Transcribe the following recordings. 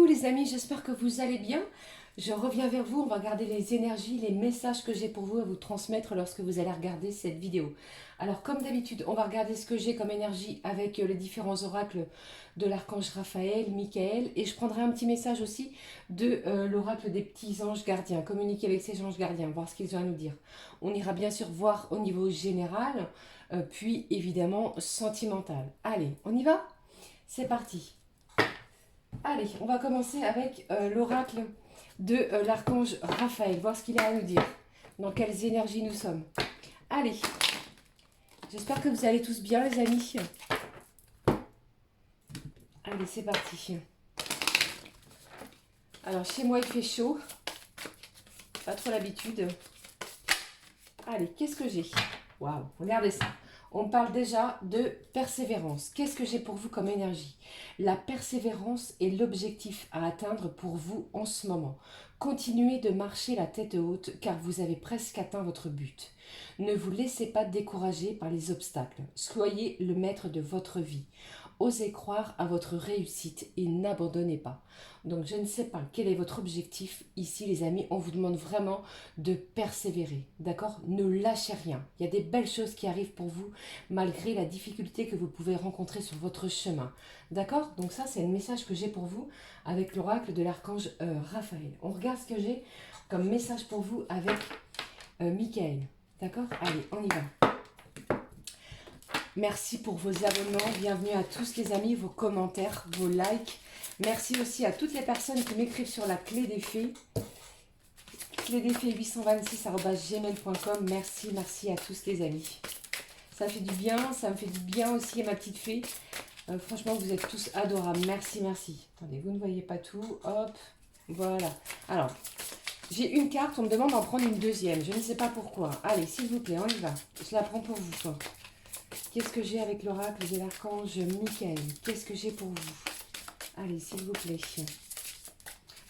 Coucou les amis, j'espère que vous allez bien. Je reviens vers vous, on va regarder les énergies, les messages que j'ai pour vous à vous transmettre lorsque vous allez regarder cette vidéo. Alors comme d'habitude, on va regarder ce que j'ai comme énergie avec les différents oracles de l'archange Raphaël, Michael, et je prendrai un petit message aussi de l'oracle des petits anges gardiens, communiquer avec ces anges gardiens, voir ce qu'ils ont à nous dire. On ira bien sûr voir au niveau général, puis évidemment sentimental. Allez, on y va? C'est parti. Allez, on va commencer avec l'oracle de l'archange Raphaël, voir ce qu'il a à nous dire, dans quelles énergies nous sommes. Allez, j'espère que vous allez tous bien les amis. Allez, c'est parti. Alors, chez moi il fait chaud, pas trop l'habitude. Allez, qu'est-ce que j'ai? Waouh, regardez ça. On parle déjà de persévérance. Qu'est-ce que j'ai pour vous comme énergie? La persévérance est l'objectif à atteindre pour vous en ce moment. Continuez de marcher la tête haute car vous avez presque atteint votre but. Ne vous laissez pas décourager par les obstacles. Soyez le maître de votre vie. Osez croire à votre réussite et n'abandonnez pas. Donc je ne sais pas quel est votre objectif ici les amis, on vous demande vraiment de persévérer, d'accord? Ne lâchez rien, il y a des belles choses qui arrivent pour vous malgré la difficulté que vous pouvez rencontrer sur votre chemin, d'accord? Donc ça c'est le message que j'ai pour vous avec l'oracle de l'archange Raphaël. On regarde ce que j'ai comme message pour vous avec Michael, d'accord? Allez, on y va. Merci pour vos abonnements, bienvenue à tous les amis, vos commentaires, vos likes. Merci aussi à toutes les personnes qui m'écrivent sur la clé des fées. Clé des fées 826@gmail.com. Merci à tous les amis. Ça fait du bien, ça me fait du bien aussi à ma petite fée. Franchement, vous êtes tous adorables. Merci. Attendez, vous ne voyez pas tout. Hop, voilà. Alors, j'ai une carte, on me demande d'en prendre une deuxième. Je ne sais pas pourquoi. Allez, s'il vous plaît, on y va. Je la prends pour vous, quoi. Qu'est-ce que j'ai avec l'oracle de l'archange Michael? Qu'est-ce que j'ai pour vous? Allez, s'il vous plaît.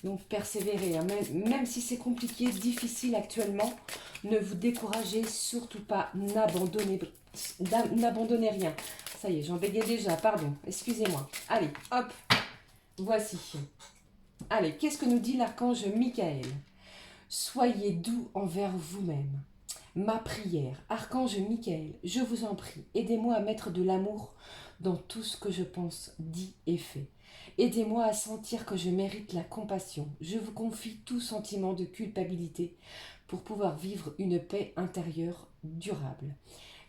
Donc, persévérez. Hein. Même si c'est compliqué, difficile actuellement, ne vous découragez surtout pas. N'abandonnez rien. Ça y est, j'en bégayais déjà. Pardon, excusez-moi. Allez, hop. Voici. Allez, qu'est-ce que nous dit l'archange Michael? Soyez doux envers vous-même. Ma prière, archange Michael, je vous en prie, aidez-moi à mettre de l'amour dans tout ce que je pense, dit et fait. Aidez-moi à sentir que je mérite la compassion. Je vous confie tout sentiment de culpabilité pour pouvoir vivre une paix intérieure durable.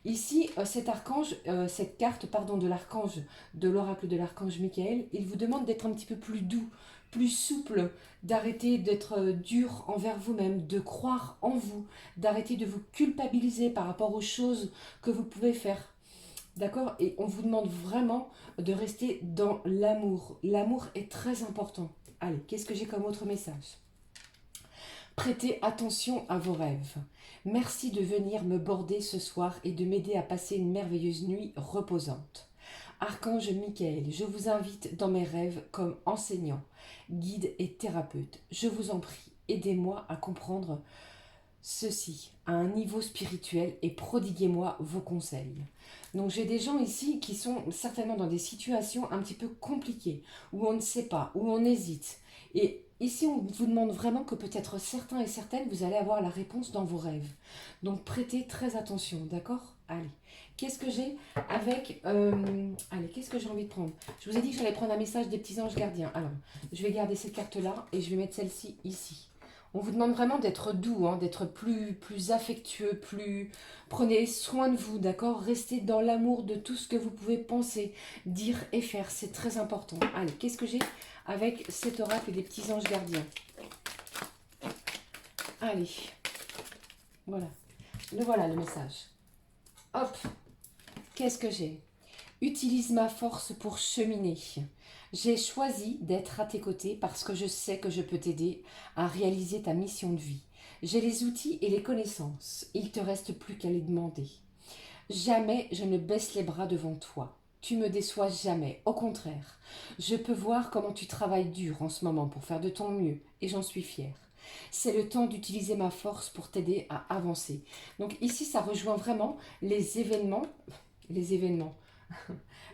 Ici, cet archange, cette carte pardon, de l'archange, de l'oracle de l'archange Michael, il vous demande d'être un petit peu plus doux, plus souple, d'arrêter d'être dur envers vous-même, de croire en vous, d'arrêter de vous culpabiliser par rapport aux choses que vous pouvez faire. D'accord? Et on vous demande vraiment de rester dans l'amour. L'amour est très important. Allez, qu'est-ce que j'ai comme autre message? Prêtez attention à vos rêves. Merci de venir me border ce soir et de m'aider à passer une merveilleuse nuit reposante. Archange Michael, je vous invite dans mes rêves comme enseignant, guide et thérapeute. Je vous en prie, aidez-moi à comprendre ceci à un niveau spirituel et prodiguez-moi vos conseils. Donc j'ai des gens ici qui sont certainement dans des situations un petit peu compliquées, où on ne sait pas, où on hésite. Et ici on vous demande vraiment que peut-être certains et certaines, vous allez avoir la réponse dans vos rêves. Donc prêtez très attention, d'accord? Allez, qu'est-ce que j'ai avec... allez, qu'est-ce que j'ai envie de prendre? Je vous ai dit que j'allais prendre un message des petits anges gardiens. Alors, je vais garder cette carte-là et je vais mettre celle-ci ici. On vous demande vraiment d'être doux, hein, d'être plus affectueux, plus... Prenez soin de vous, d'accord? Restez dans l'amour de tout ce que vous pouvez penser, dire et faire. C'est très important. Allez, qu'est-ce que j'ai avec cet oracle des petits anges gardiens? Allez, voilà. Voilà le message. Hop, qu'est-ce que j'ai? Utilise ma force pour cheminer. J'ai choisi d'être à tes côtés parce que je sais que je peux t'aider à réaliser ta mission de vie. J'ai les outils et les connaissances. Il ne te reste plus qu'à les demander. Jamais je ne baisse les bras devant toi. Tu me déçois jamais. Au contraire, je peux voir comment tu travailles dur en ce moment pour faire de ton mieux et j'en suis fière. C'est le temps d'utiliser ma force pour t'aider à avancer. Donc ici, ça rejoint vraiment les événements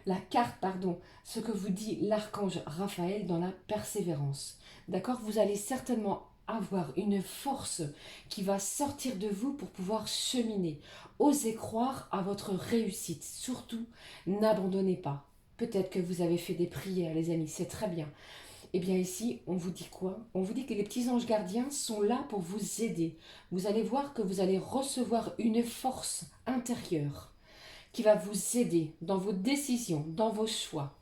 la carte, pardon, ce que vous dit l'archange Raphaël dans la persévérance. D'accord? Vous allez certainement avoir une force qui va sortir de vous pour pouvoir cheminer. Osez croire à votre réussite. Surtout, n'abandonnez pas. Peut-être que vous avez fait des prières, les amis, c'est très bien. Eh bien ici, on vous dit quoi? On vous dit que les petits anges gardiens sont là pour vous aider. Vous allez voir que vous allez recevoir une force intérieure qui va vous aider dans vos décisions, dans vos choix.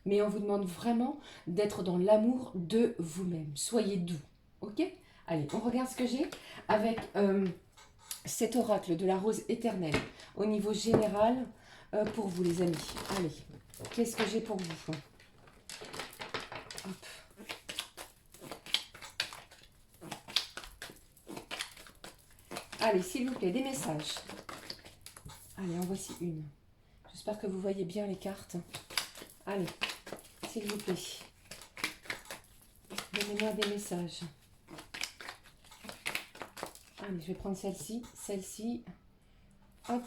Mais on vous demande vraiment d'être dans l'amour de vous-même. Soyez doux, ok? Allez, on regarde ce que j'ai avec cet oracle de la rose éternelle au niveau général pour vous les amis. Allez, qu'est-ce que j'ai pour vous? Hop. Allez, s'il vous plaît, des messages. Allez, en voici une. J'espère que vous voyez bien les cartes. Allez, s'il vous plaît. Donnez-moi des messages. Allez, je vais prendre celle-ci. Celle-ci. Hop.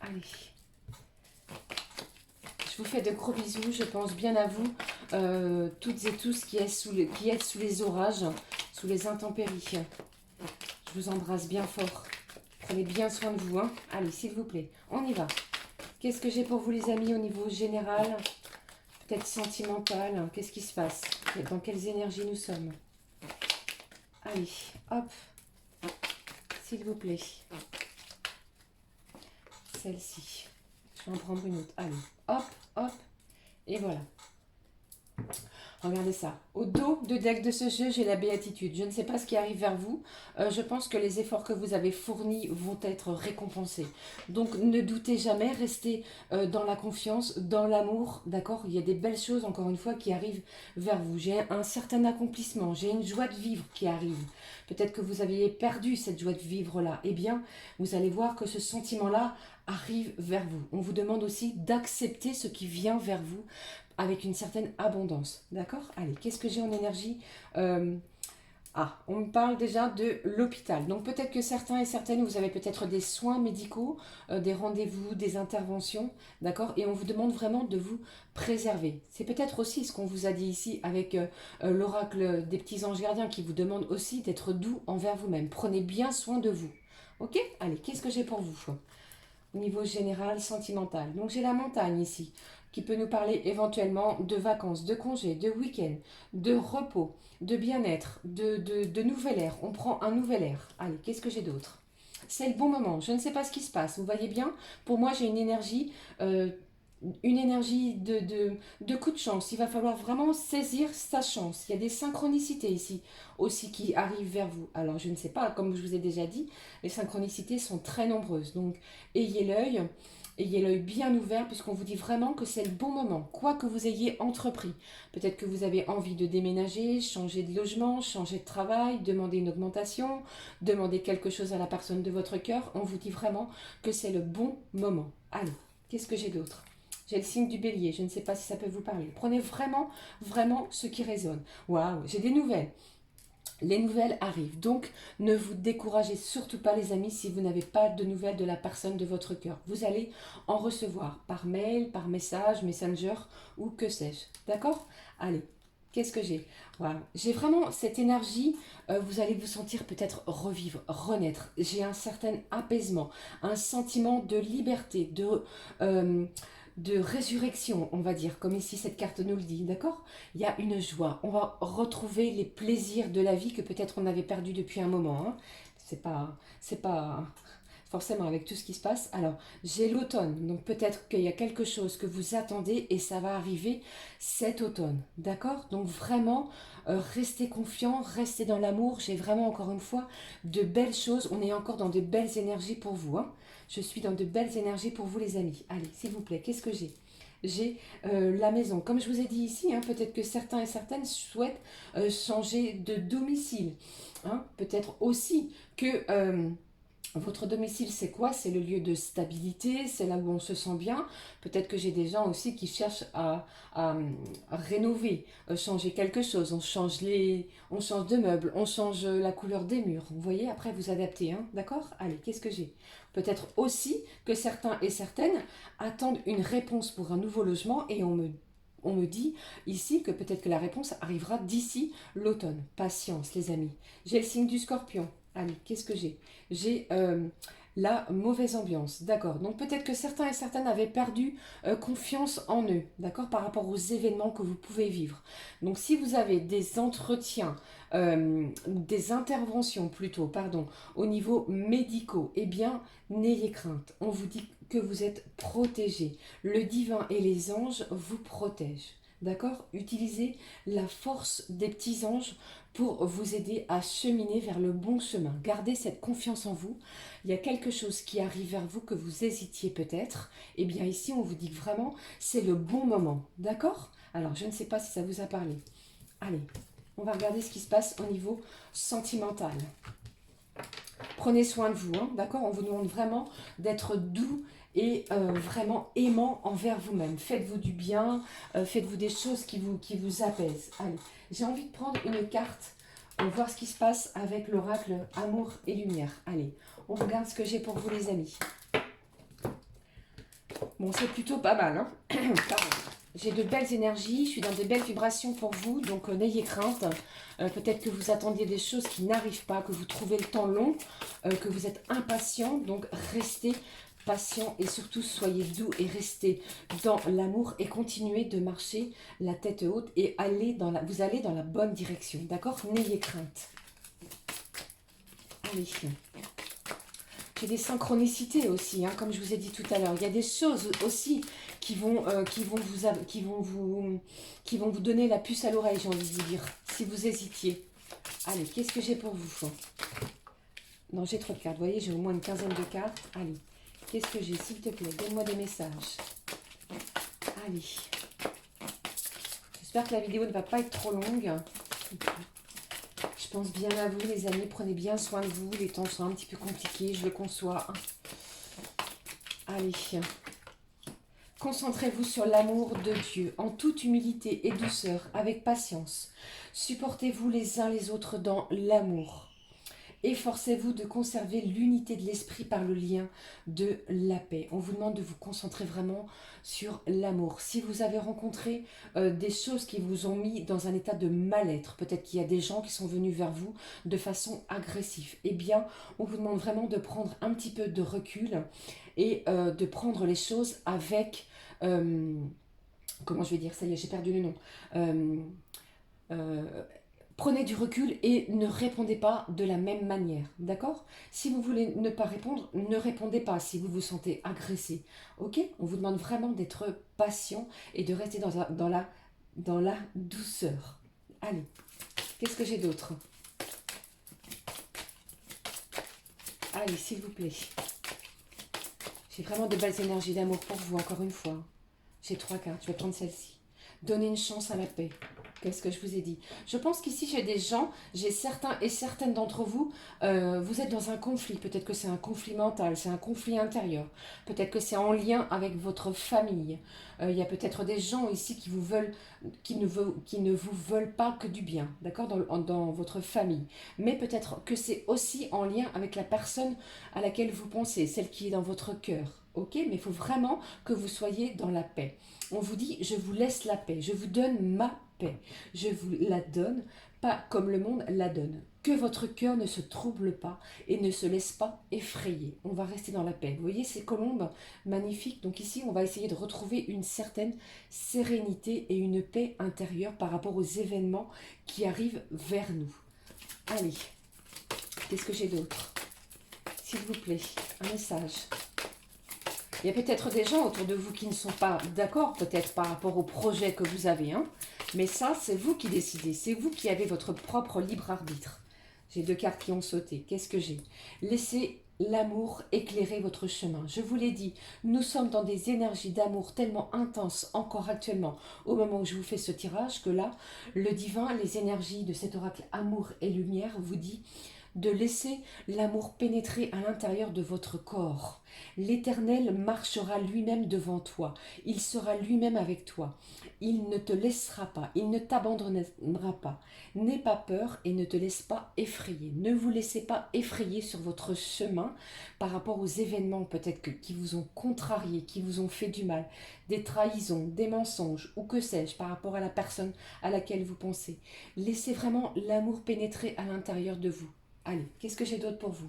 Allez. Je vous fais de gros bisous. Je pense bien à vous. Toutes et tous qui êtes sous les orages, sous les intempéries. Je vous embrasse bien fort. Prenez bien soin de vous. Hein. Allez, s'il vous plaît. On y va. Qu'est-ce que j'ai pour vous les amis au niveau général? Peut-être sentimental. Qu'est-ce qui se passe? Dans quelles énergies nous sommes? Allez, hop. S'il vous plaît. Celle-ci. Je vais en prendre une autre. Allez, hop, hop. Et voilà. Regardez ça. Au dos de deck de ce jeu, j'ai la béatitude. Je ne sais pas ce qui arrive vers vous. Je pense que les efforts que vous avez fournis vont être récompensés. Donc ne doutez jamais, restez dans la confiance, dans l'amour. D'accord? Il y a des belles choses, encore une fois, qui arrivent vers vous. J'ai un certain accomplissement. J'ai une joie de vivre qui arrive. Peut-être que vous aviez perdu cette joie de vivre-là. Eh bien, vous allez voir que ce sentiment-là arrive vers vous. On vous demande aussi d'accepter ce qui vient vers vous avec une certaine abondance. D'accord? Allez, qu'est-ce que j'ai en énergie? On me parle déjà de l'hôpital. Donc peut-être que certains et certaines, vous avez peut-être des soins médicaux, des rendez-vous, des interventions, d'accord? Et on vous demande vraiment de vous préserver. C'est peut-être aussi ce qu'on vous a dit ici avec l'oracle des petits anges gardiens qui vous demande aussi d'être doux envers vous-même. Prenez bien soin de vous. Ok? Allez, qu'est-ce que j'ai pour vous? Au niveau général, sentimental. Donc j'ai la montagne ici, qui peut nous parler éventuellement de vacances, de congés, de week-end, de repos, de bien-être, de nouvel air. On prend un nouvel air. Allez, qu'est-ce que j'ai d'autre? C'est le bon moment. Je ne sais pas ce qui se passe. Vous voyez bien? Pour moi, j'ai une énergie de coup de chance. Il va falloir vraiment saisir sa chance. Il y a des synchronicités ici aussi qui arrivent vers vous. Alors, je ne sais pas, comme je vous ai déjà dit, les synchronicités sont très nombreuses. Donc, ayez l'œil bien ouvert puisqu'on vous dit vraiment que c'est le bon moment, quoi que vous ayez entrepris. Peut-être que vous avez envie de déménager, changer de logement, changer de travail, demander une augmentation, demander quelque chose à la personne de votre cœur. On vous dit vraiment que c'est le bon moment. Allez, qu'est-ce que j'ai d'autre? J'ai le signe du bélier, je ne sais pas si ça peut vous parler. Prenez vraiment, vraiment ce qui résonne. Waouh, j'ai des nouvelles. Les nouvelles arrivent, donc ne vous découragez surtout pas les amis si vous n'avez pas de nouvelles de la personne de votre cœur. Vous allez en recevoir par mail, par message, messenger ou que sais-je. D'accord? Allez, qu'est-ce que j'ai? Voilà. J'ai vraiment cette énergie, vous allez vous sentir peut-être revivre, renaître. J'ai un certain apaisement, un sentiment de liberté, de résurrection, on va dire, comme ici cette carte nous le dit, d'accord? Il y a une joie, on va retrouver les plaisirs de la vie que peut-être on avait perdu depuis un moment, hein. C'est pas forcément avec tout ce qui se passe. Alors, j'ai l'automne, donc peut-être qu'il y a quelque chose que vous attendez et ça va arriver cet automne, d'accord? Donc vraiment, restez confiants, restez dans l'amour, j'ai vraiment encore une fois de belles choses, on est encore dans de belles énergies pour vous, hein. Je suis dans de belles énergies pour vous les amis. Allez, s'il vous plaît, qu'est-ce que j'ai? J'ai la maison. Comme je vous ai dit ici, hein, peut-être que certains et certaines souhaitent changer de domicile. Hein. Peut-être aussi que Votre domicile, c'est quoi? C'est le lieu de stabilité, c'est là où on se sent bien. Peut-être que j'ai des gens aussi qui cherchent à rénover, changer quelque chose. On change de meubles, on change la couleur des murs. Vous voyez, après vous adaptez, hein, d'accord? Allez, qu'est-ce que j'ai? Peut-être aussi que certains et certaines attendent une réponse pour un nouveau logement et on me dit ici que peut-être que la réponse arrivera d'ici l'automne. Patience, les amis. J'ai le signe du scorpion. Allez, qu'est-ce que j'ai? J'ai la mauvaise ambiance. D'accord. Donc peut-être que certains et certaines avaient perdu confiance en eux, d'accord, par rapport aux événements que vous pouvez vivre. Donc si vous avez des entretiens, des interventions plutôt, pardon, au niveau médicaux, eh bien, n'ayez crainte. On vous dit que vous êtes protégés. Le divin et les anges vous protègent. D'accord? Utilisez la force des petits anges pour vous aider à cheminer vers le bon chemin. Gardez cette confiance en vous. Il y a quelque chose qui arrive vers vous que vous hésitiez peut-être. Eh bien ici, on vous dit que vraiment, c'est le bon moment. D'accord? Alors, je ne sais pas si ça vous a parlé. Allez, on va regarder ce qui se passe au niveau sentimental. Prenez soin de vous, hein, d'accord? On vous demande vraiment d'être doux et vraiment aimant envers vous-même. Faites-vous du bien, faites-vous des choses qui vous apaisent. Allez, j'ai envie de prendre une carte, voir ce qui se passe avec l'oracle Amour et Lumière. Allez, on regarde ce que j'ai pour vous les amis. Bon, c'est plutôt pas mal, hein? Pardon. J'ai de belles énergies, je suis dans de belles vibrations pour vous, donc n'ayez crainte. Peut-être que vous attendiez des choses qui n'arrivent pas, que vous trouvez le temps long, que vous êtes impatient, donc restez patient et surtout soyez doux et restez dans l'amour et continuez de marcher la tête haute et vous allez dans la bonne direction, d'accord? N'ayez crainte. Allez. J'ai des synchronicités aussi, hein, comme je vous ai dit tout à l'heure. Il y a des choses aussi qui vont vous donner la puce à l'oreille, j'ai envie de vous dire, si vous hésitiez. Allez, qu'est-ce que j'ai pour vous? Non, j'ai trop de cartes. Vous voyez, j'ai au moins une quinzaine de cartes. Allez, qu'est-ce que j'ai, s'il te plaît? Donne-moi des messages. Allez. J'espère que la vidéo ne va pas être trop longue. Je pense bien à vous, les amis. Prenez bien soin de vous. Les temps sont un petit peu compliqués, je le conçois. Allez. Concentrez-vous sur l'amour de Dieu, en toute humilité et douceur, avec patience. Supportez-vous les uns les autres dans l'amour. Efforcez-vous de conserver l'unité de l'esprit par le lien de la paix. On vous demande de vous concentrer vraiment sur l'amour. Si vous avez rencontré des choses qui vous ont mis dans un état de mal-être, peut-être qu'il y a des gens qui sont venus vers vous de façon agressive, eh bien, on vous demande vraiment de prendre un petit peu de recul et de prendre les choses avec... comment je vais dire? Ça y est, j'ai perdu le nom. Prenez du recul et ne répondez pas de la même manière, d'accord? Si vous voulez ne pas répondre, ne répondez pas si vous vous sentez agressé, ok? On vous demande vraiment d'être patient et de rester dans la douceur. Allez, qu'est-ce que j'ai d'autre? Allez, s'il vous plaît. J'ai vraiment de belles énergies d'amour pour vous, encore une fois. J'ai 3 cartes, je vais prendre celle-ci. Donnez une chance à la paix. Qu'est-ce que je vous ai dit? Je pense qu'ici, j'ai des gens, j'ai certains et certaines d'entre vous, vous êtes dans un conflit. Peut-être que c'est un conflit mental, c'est un conflit intérieur. Peut-être que c'est en lien avec votre famille. Il y a peut-être des gens ici qui vous veulent, qui ne vous veulent pas que du bien, d'accord, dans votre famille. Mais peut-être que c'est aussi en lien avec la personne à laquelle vous pensez, celle qui est dans votre cœur. Ok, mais il faut vraiment que vous soyez dans la paix. On vous dit, je vous laisse la paix, je vous donne ma paix. Je vous la donne, pas comme le monde la donne. Que votre cœur ne se trouble pas et ne se laisse pas effrayer. On va rester dans la paix. Vous voyez ces colombes magnifiques? Donc ici, on va essayer de retrouver une certaine sérénité et une paix intérieure par rapport aux événements qui arrivent vers nous. Allez, qu'est-ce que j'ai d'autre? S'il vous plaît, un message. Il y a peut-être des gens autour de vous qui ne sont pas d'accord, peut-être par rapport au projet que vous avez, hein. Mais ça, c'est vous qui décidez. C'est vous qui avez votre propre libre arbitre. J'ai 2 cartes qui ont sauté. Qu'est-ce que j'ai? Laissez l'amour éclairer votre chemin. Je vous l'ai dit, nous sommes dans des énergies d'amour tellement intenses encore actuellement, au moment où je vous fais ce tirage, que là, le divin, les énergies de cet oracle amour et lumière vous dit de laisser l'amour pénétrer à l'intérieur de votre corps. L'Éternel marchera lui-même devant toi, il sera lui-même avec toi. Il ne te laissera pas, il ne t'abandonnera pas. N'aie pas peur et ne te laisse pas effrayer. Ne vous laissez pas effrayer sur votre chemin par rapport aux événements peut-être qui vous ont contrarié, qui vous ont fait du mal, des trahisons, des mensonges ou que sais-je par rapport à la personne à laquelle vous pensez. Laissez vraiment l'amour pénétrer à l'intérieur de vous. Allez, qu'est-ce que j'ai d'autre pour vous?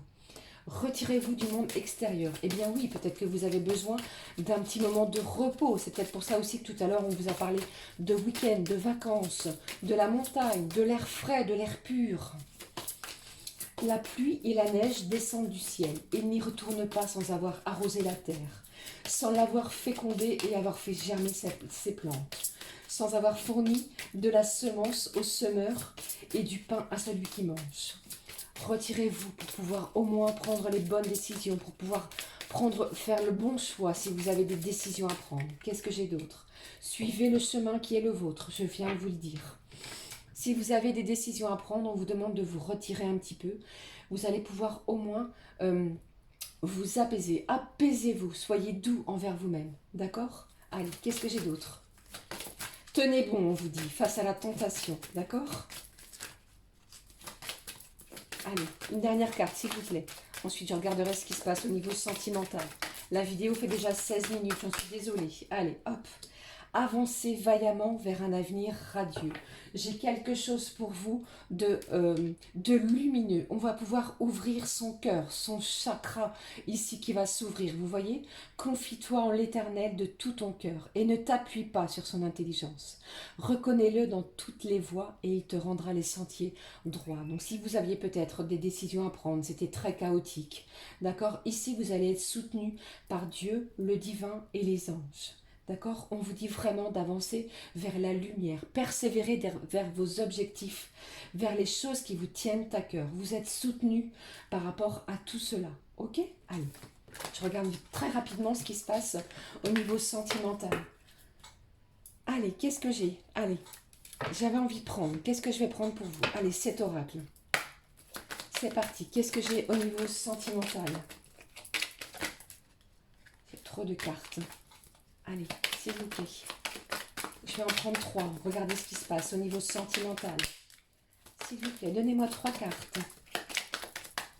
Retirez-vous du monde extérieur. Eh bien oui, peut-être que vous avez besoin d'un petit moment de repos. C'est peut-être pour ça aussi que tout à l'heure on vous a parlé de week-end, de vacances, de la montagne, de l'air frais, de l'air pur. La pluie et la neige descendent du ciel et n'y retournent pas sans avoir arrosé la terre, sans l'avoir fécondée et avoir fait germer ses plantes, sans avoir fourni de la semence au semeur et du pain à celui qui mange. Retirez-vous pour pouvoir au moins prendre les bonnes décisions, pour pouvoir faire le bon choix si vous avez des décisions à prendre. Qu'est-ce que j'ai d'autre? Suivez le chemin qui est le vôtre, je viens de vous le dire. Si vous avez des décisions à prendre, on vous demande de vous retirer un petit peu. Vous allez pouvoir au moins vous apaiser. Apaisez-vous, soyez doux envers vous-même. D'accord? Allez, qu'est-ce que j'ai d'autre? Tenez bon, on vous dit, face à la tentation. D'accord? Allez, une dernière carte, s'il vous plaît. Ensuite, je regarderai ce qui se passe au niveau sentimental. La vidéo fait déjà 16 minutes, j'en suis désolée. Allez, hop. Avancez vaillamment vers un avenir radieux. J'ai quelque chose pour vous de lumineux. On va pouvoir ouvrir son cœur, son chakra ici qui va s'ouvrir. Vous voyez? Confie-toi en l'Éternel de tout ton cœur et ne t'appuie pas sur son intelligence. Reconnais-le dans toutes les voies et il te rendra les sentiers droits. Donc si vous aviez peut-être des décisions à prendre, c'était très chaotique. D'accord? Ici, vous allez être soutenu par Dieu, le divin et les anges. D'accord? On vous dit vraiment d'avancer vers la lumière, persévérer vers vos objectifs, vers les choses qui vous tiennent à cœur. Vous êtes soutenu par rapport à tout cela. Ok? Allez, je regarde très rapidement ce qui se passe au niveau sentimental. Allez, qu'est-ce que j'ai? Allez, j'avais envie de prendre. Qu'est-ce que je vais prendre pour vous? Allez, cet oracle. C'est parti. Qu'est-ce que j'ai au niveau sentimental? C'est trop de cartes. Allez, s'il vous plaît. Je vais en prendre 3. Regardez ce qui se passe au niveau sentimental. S'il vous plaît, donnez-moi 3 cartes.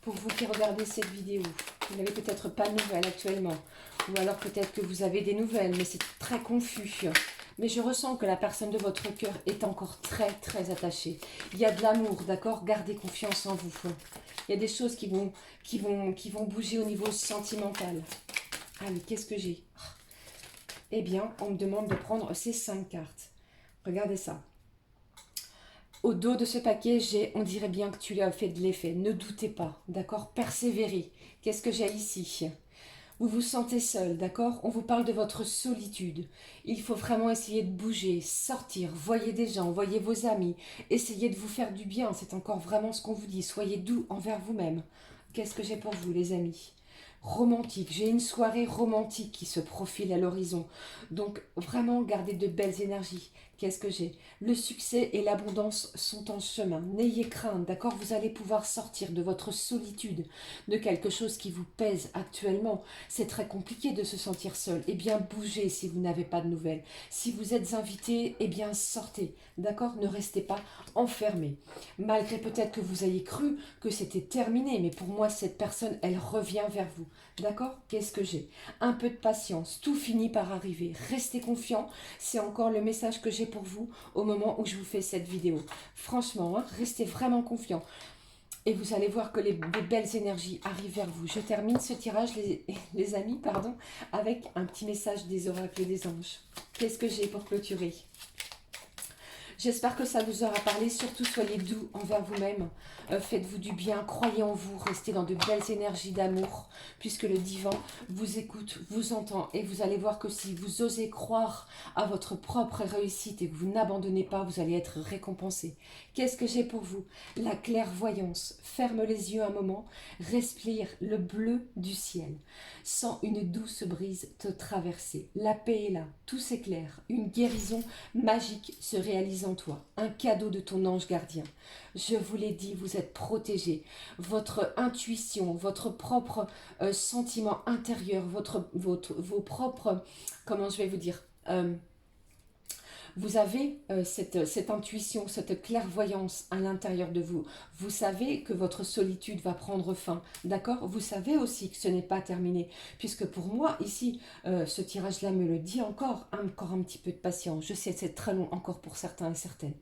Pour vous qui regardez cette vidéo, vous n'avez peut-être pas de nouvelles actuellement. Ou alors peut-être que vous avez des nouvelles, mais c'est très confus. Mais je ressens que la personne de votre cœur est encore très, très attachée. Il y a de l'amour, d'accord? Gardez confiance en vous. Il y a des choses qui vont bouger au niveau sentimental. Allez, qu'est-ce que j'ai? Eh bien, on me demande de prendre ces 5 cartes. Regardez ça. Au dos de ce paquet, on dirait bien que tu lui as fait de l'effet. Ne doutez pas, d'accord? Persévérez. Qu'est-ce que j'ai ici? Vous vous sentez seul, d'accord? On vous parle de votre solitude. Il faut vraiment essayer de bouger, sortir, voyez des gens, voyez vos amis. Essayez de vous faire du bien, c'est encore vraiment ce qu'on vous dit. Soyez doux envers vous-même. Qu'est-ce que j'ai pour vous, les amis? Romantique, j'ai une soirée romantique qui se profile à l'horizon. Donc vraiment gardez de belles énergies. Qu'est-ce que j'ai? Le succès et l'abondance sont en chemin. N'ayez crainte, d'accord? Vous allez pouvoir sortir de votre solitude, de quelque chose qui vous pèse actuellement. C'est très compliqué de se sentir seul. Eh bien, bougez si vous n'avez pas de nouvelles. Si vous êtes invité, eh bien, sortez, d'accord? Ne restez pas enfermé. Malgré peut-être que vous ayez cru que c'était terminé, mais pour moi, cette personne, elle revient vers vous. D'accord? Qu'est-ce que j'ai? Un peu de patience, tout finit par arriver. Restez confiant, c'est encore le message que j'ai pour vous au moment où je vous fais cette vidéo. Franchement, hein, restez vraiment confiant. Et vous allez voir que des belles énergies arrivent vers vous. Je termine ce tirage, les amis, pardon, avec un petit message des oracles et des anges. Qu'est-ce que j'ai pour clôturer? J'espère que ça vous aura parlé. Surtout, soyez doux envers vous-même. Faites-vous du bien. Croyez en vous. Restez dans de belles énergies d'amour. Puisque le divin vous écoute, vous entend. Et vous allez voir que si vous osez croire à votre propre réussite et que vous n'abandonnez pas, vous allez être récompensé. Qu'est-ce que j'ai pour vous? La clairvoyance. Ferme les yeux un moment. Respire le bleu du ciel. Sens une douce brise te traverser. La paix est là. Tout s'éclaire. Une guérison magique se réalise en en toi, un cadeau de ton ange gardien. Je vous l'ai dit, vous êtes protégés. Votre intuition, votre propre sentiment intérieur, vos propres, comment je vais vous dire, vous avez cette intuition, cette clairvoyance à l'intérieur de vous. Vous savez que votre solitude va prendre fin, d'accord? Vous savez aussi que ce n'est pas terminé, puisque pour moi, ici, ce tirage-là me le dit encore un petit peu de patience. Je sais, c'est très long encore pour certains et certaines.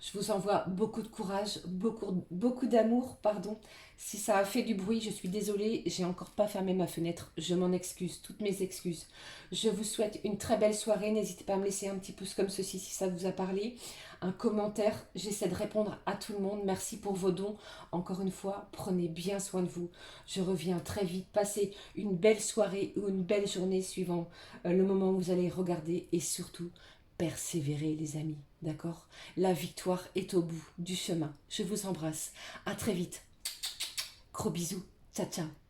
Je vous envoie beaucoup de courage, beaucoup d'amour, pardon. Si ça a fait du bruit, je suis désolée, j'ai encore pas fermé ma fenêtre, je m'en excuse, toutes mes excuses. Je vous souhaite une très belle soirée, n'hésitez pas à me laisser un petit pouce comme ceci si ça vous a parlé, un commentaire, j'essaie de répondre à tout le monde, merci pour vos dons. Encore une fois, prenez bien soin de vous, je reviens très vite, passez une belle soirée ou une belle journée suivant le moment où vous allez regarder et surtout, persévérez les amis, d'accord? La victoire est au bout du chemin, je vous embrasse, à très vite. Gros bisous. Ciao, ciao.